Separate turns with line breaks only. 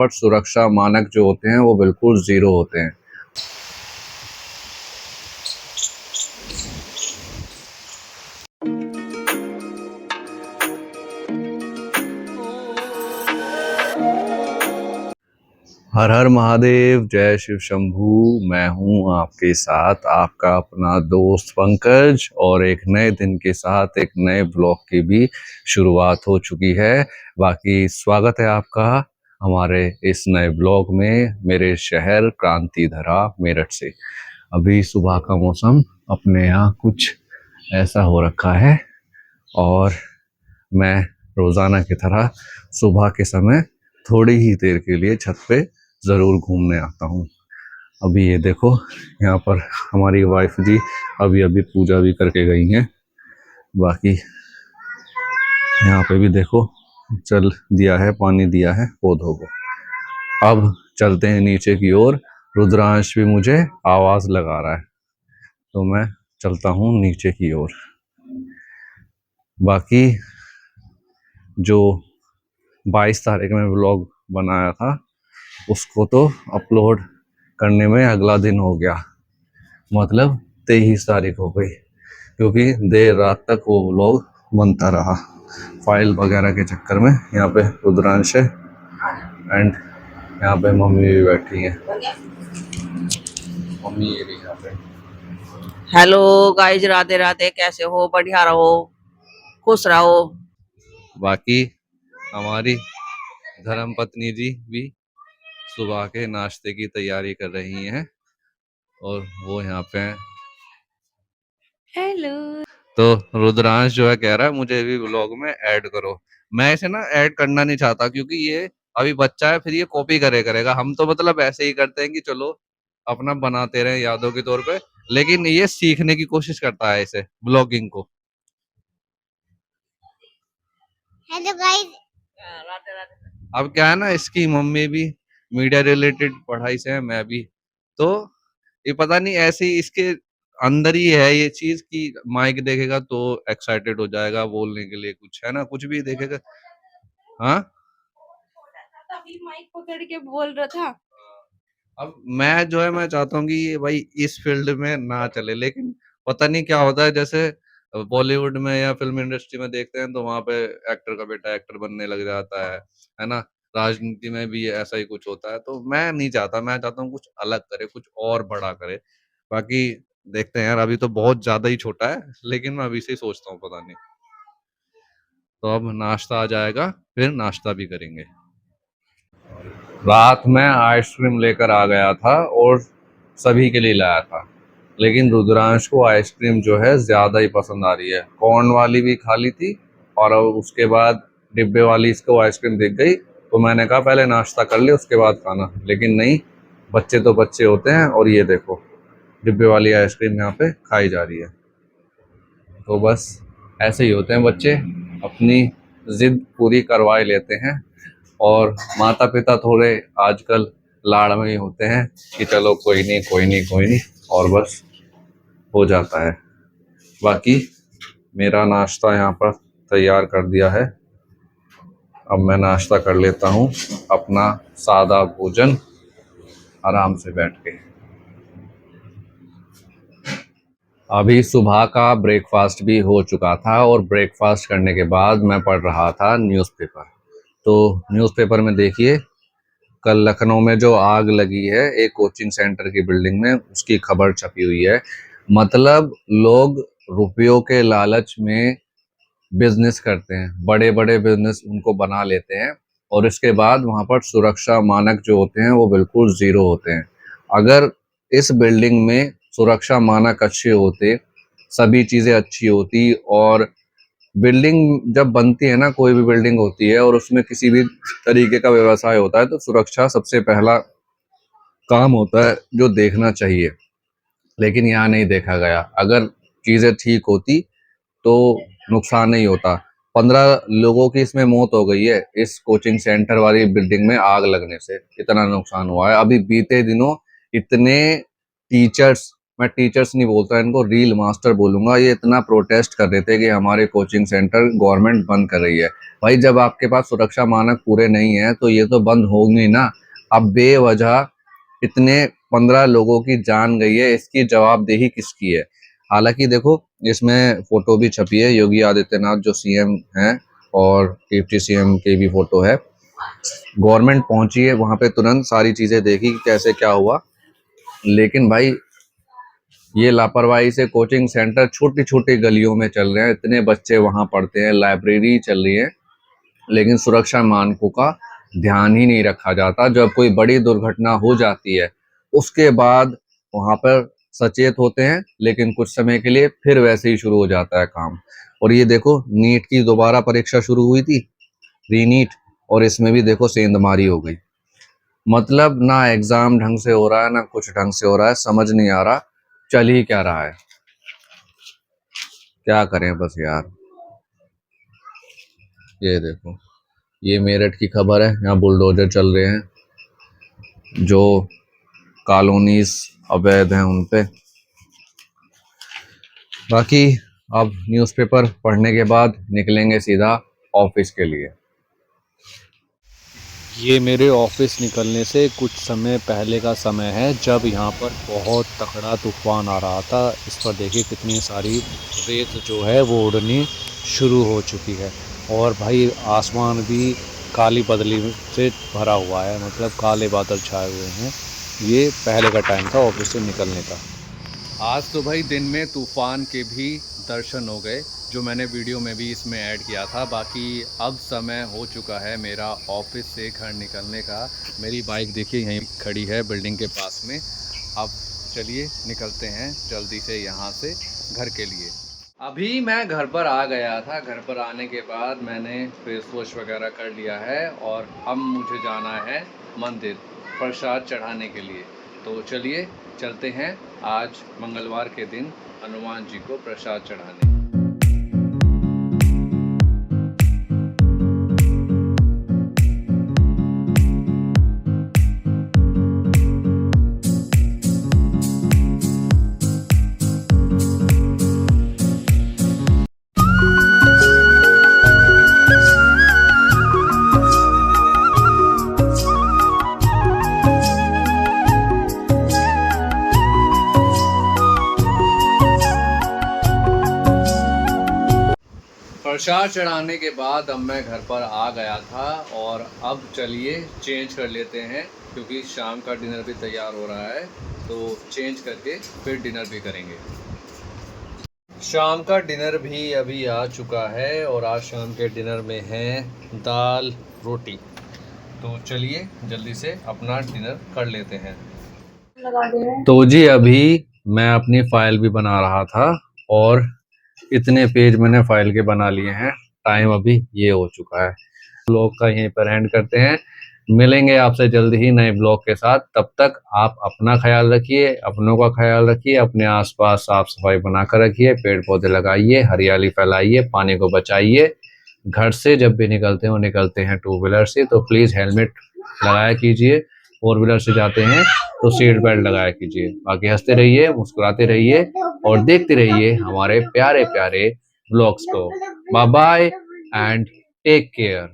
पर सुरक्षा मानक जो होते हैं वो बिल्कुल ज़ीरो होते हैं। हर हर महादेव, जय शिव शंभू। मैं हूँ आपके साथ आपका अपना दोस्त पंकज, और एक नए दिन के साथ एक नए ब्लॉग की भी शुरुआत हो चुकी है। बाकी स्वागत है आपका हमारे इस नए ब्लॉग में, मेरे शहर क्रांतिधरा मेरठ से। अभी सुबह का मौसम अपने यहाँ कुछ ऐसा हो रखा है, और मैं रोज़ाना की तरह सुबह के समय थोड़ी ही देर के लिए छत पे ज़रूर घूमने आता हूँ। अभी ये देखो, यहाँ पर हमारी वाइफ जी अभी अभी पूजा भी करके गई हैं। बाकी यहाँ पे भी देखो, जल दिया है, पानी दिया है पौधों को। अब चलते हैं नीचे की ओर। रुद्रांश भी मुझे आवाज़ लगा रहा है, तो मैं चलता हूँ नीचे की ओर। बाकी जो 22 तारीख में व्लॉग बनाया था उसको तो अपलोड करने में अगला दिन हो गया, मतलब 23 तारीख हो गई, क्योंकि देर रात तक वो व्लॉग बनता रहा फाइल वगैरह के चक्कर में। यहाँ पे रुद्रांश है, एंड यहाँ पे मम्मी भी बैठी है। मम्मी ये रही यहाँ पे।
Hello guys, Radhe Radhe. कैसे हो? बढ़िया रहो, खुश रहो।
बाकी हमारी धर्म पत्नी जी भी सुबह के नाश्ते की तैयारी कर रही हैं, और वो यहाँ पे हैं।
हेलो।
तो रुद्रांश जो है कह रहा है मुझे भी व्लॉग में ऐड करो। मैं इसे ना ऐड करना नहीं चाहता, क्योंकि ये अभी बच्चा है, फिर ये कॉपी करेगा। हम तो मतलब ऐसे ही करते हैं कि चलो अपना बनाते रहे यादों के तौर पे, लेकिन ये सीखने की कोशिश करता है इसे, ब्लॉगिंग को।
Hello guys. राधे राधे।
अब क्या है ना, इसकी मम्मी भी मीडिया रिलेटेड पढ़ाई से है, मैं भी, तो ये पता नहीं ऐसे ही इसके अंदर ही है ये चीज कि माइक देखेगा तो एक्साइटेड हो जाएगा बोलने के लिए, कुछ है ना, कुछ भी देखेगा। हाँ,
तभी माइक पकड़ के बोल रहा था।
अब मैं जो है मैं चाहता हूँ कि ये भाई इस फील्ड में ना चले, लेकिन पता नहीं क्या होता है, जैसे बॉलीवुड में या फिल्म इंडस्ट्री में देखते हैं तो वहां पे एक्टर का बेटा एक्टर बनने लग जाता है ना। राजनीति में भी ऐसा ही कुछ होता है, तो मैं नहीं चाहता। मैं चाहता हूँ कुछ अलग करे, कुछ और बड़ा करे। बाकी देखते हैं यार, अभी तो बहुत ज्यादा ही छोटा है, लेकिन मैं अभी से ही सोचता हूँ, पता नहीं। तो अब नाश्ता आ जाएगा, फिर नाश्ता भी करेंगे। रात में आइसक्रीम लेकर आ गया था और सभी के लिए लाया था, लेकिन रुद्रांश को आइसक्रीम जो है ज़्यादा ही पसंद आ रही है। कॉर्न वाली भी खा ली थी, और अब उसके बाद डिब्बे वाली इसको आइसक्रीम दिख गई, तो मैंने कहा पहले नाश्ता कर ले उसके बाद खाना, लेकिन नहीं, बच्चे तो बच्चे होते हैं। और ये देखो, डिब्बे वाली आइसक्रीम यहाँ पे खाई जा रही है। तो बस ऐसे ही होते हैं बच्चे, अपनी जिद पूरी करवा ही लेते हैं। और माता पिता थोड़े आजकल लाड़ में ही होते हैं कि चलो कोई नहीं कोई नहीं कोई नहीं, और बस हो जाता है। बाकी मेरा नाश्ता यहाँ पर तैयार कर दिया है। अब मैं नाश्ता कर लेता हूँ अपना सादा भोजन, आराम से बैठ के। अभी सुबह का ब्रेकफास्ट भी हो चुका था, और ब्रेकफास्ट करने के बाद मैं पढ़ रहा था न्यूज़पेपर। तो न्यूज़पेपर में देखिए, कल लखनऊ में जो आग लगी है एक कोचिंग सेंटर की बिल्डिंग में, उसकी खबर छपी हुई है। मतलब लोग रुपयों के लालच में बिजनेस करते हैं, बड़े बड़े बिजनेस उनको बना लेते हैं, और इसके बाद वहां पर सुरक्षा मानक जो होते हैं वो बिल्कुल ज़ीरो होते हैं। अगर इस बिल्डिंग में सुरक्षा मानक अच्छे होते, सभी चीज़ें अच्छी होती, और बिल्डिंग जब बनती है ना, कोई भी बिल्डिंग होती है और उसमें किसी भी तरीके का व्यवसाय होता है, तो सुरक्षा सबसे पहला काम होता है जो देखना चाहिए। लेकिन यहाँ नहीं देखा गया। अगर चीज़ें ठीक होती तो नुकसान नहीं होता। 15 लोगों की इसमें मौत हो गई है, इस कोचिंग सेंटर वाली बिल्डिंग में आग लगने से इतना नुकसान हुआ है। अभी बीते दिनों इतने टीचर्स, मैं टीचर्स नहीं बोलता इनको, रील मास्टर बोलूंगा। ये इतना प्रोटेस्ट कर रहे थे कि हमारे कोचिंग सेंटर गवर्नमेंट बंद कर रही है। भाई जब आपके पास सुरक्षा मानक पूरे नहीं है तो ये तो बंद होंगे ना। अब बेवजह इतने 15 लोगों की जान गई है, इसकी जवाबदेही किसकी है? हालांकि देखो इसमें फोटो भी छपी है योगी आदित्यनाथ जो सीएम हैं, और डिप्टी सीएम की भी फोटो है। गवर्नमेंट पहुंची है वहां पे, तुरंत सारी चीजें देखी कि कैसे क्या हुआ। लेकिन भाई ये लापरवाही से कोचिंग सेंटर छोटी छोटी गलियों में चल रहे हैं, इतने बच्चे वहां पढ़ते हैं, लाइब्रेरी चल रही है, लेकिन सुरक्षा मानकों का ध्यान ही नहीं रखा जाता। जब कोई बड़ी दुर्घटना हो जाती है उसके बाद वहां पर सचेत होते हैं, लेकिन कुछ समय के लिए फिर वैसे ही शुरू हो जाता है काम। और ये देखो नीट की दोबारा परीक्षा शुरू हुई थी, रीनीट, और इसमें भी देखो सेंधमारी हो गई। मतलब ना एग्जाम ढंग से हो रहा है ना कुछ ढंग से हो रहा है, समझ नहीं आ रहा चल ही क्या रहा है। क्या करें बस यार। ये देखो ये मेरठ की खबर है, यहाँ बुलडोजर चल रहे हैं, जो कॉलोनीज अवैध हैं उन पे। बाकी अब न्यूज़पेपर पढ़ने के बाद निकलेंगे सीधा ऑफिस के लिए।
ये मेरे ऑफिस निकलने से कुछ समय पहले का समय है, जब यहाँ पर बहुत तगड़ा तूफान आ रहा था। इस पर देखिए कितनी सारी रेत जो है वो उड़नी शुरू हो चुकी है, और भाई आसमान भी काली बदली से भरा हुआ है, मतलब काले बादल छाए हुए हैं। ये पहले का टाइम था ऑफिस से निकलने का। आज तो भाई दिन में तूफ़ान के भी दर्शन हो गए, जो मैंने वीडियो में भी इसमें ऐड किया था। बाकी अब समय हो चुका है मेरा ऑफिस से घर निकलने का। मेरी बाइक देखिए यहीं खड़ी है बिल्डिंग के पास में। अब चलिए निकलते हैं जल्दी से यहाँ से घर के लिए। अभी मैं घर पर आ गया था। घर पर आने के बाद मैंने फेस वॉश वगैरह कर लिया है, और अब मुझे जाना है मंदिर प्रसाद चढ़ाने के लिए। तो चलिए चलते हैं आज मंगलवार के दिन हनुमान जी को प्रसाद चढ़ाने। प्रसाद चढ़ाने के बाद अब मैं घर पर आ गया था, और अब चलिए चेंज कर लेते हैं, क्योंकि शाम का डिनर भी तैयार हो रहा है। तो चेंज करके फिर डिनर भी करेंगे। शाम का डिनर भी अभी आ चुका है, और आज शाम के डिनर में है दाल रोटी। तो चलिए जल्दी से अपना डिनर कर लेते हैं। तो जी अभी मैं अपनी फाइल भी बना रहा था, और इतने पेज मैंने फाइल के बना लिए हैं। टाइम अभी ये हो चुका है। ब्लॉग का यहीं पर एंड करते हैं। मिलेंगे आपसे जल्दी ही नए ब्लॉग के साथ। तब तक आप अपना ख्याल रखिए, अपनों का ख्याल रखिए, अपने आसपास साफ सफाई बनाकर रखिए, पेड़ पौधे लगाइए, हरियाली फैलाइए, पानी को बचाइए। घर से जब भी निकलते हैं टू व्हीलर से तो प्लीज़ हेलमेट लगाया कीजिए। फोर व्हीलर से जाते हैं तो सीट बेल्ट लगाया कीजिए। बाकी हंसते रहिए, मुस्कुराते रहिए, और देखते रहिए हमारे प्यारे प्यारे ब्लॉग्स को। Bye bye and take care.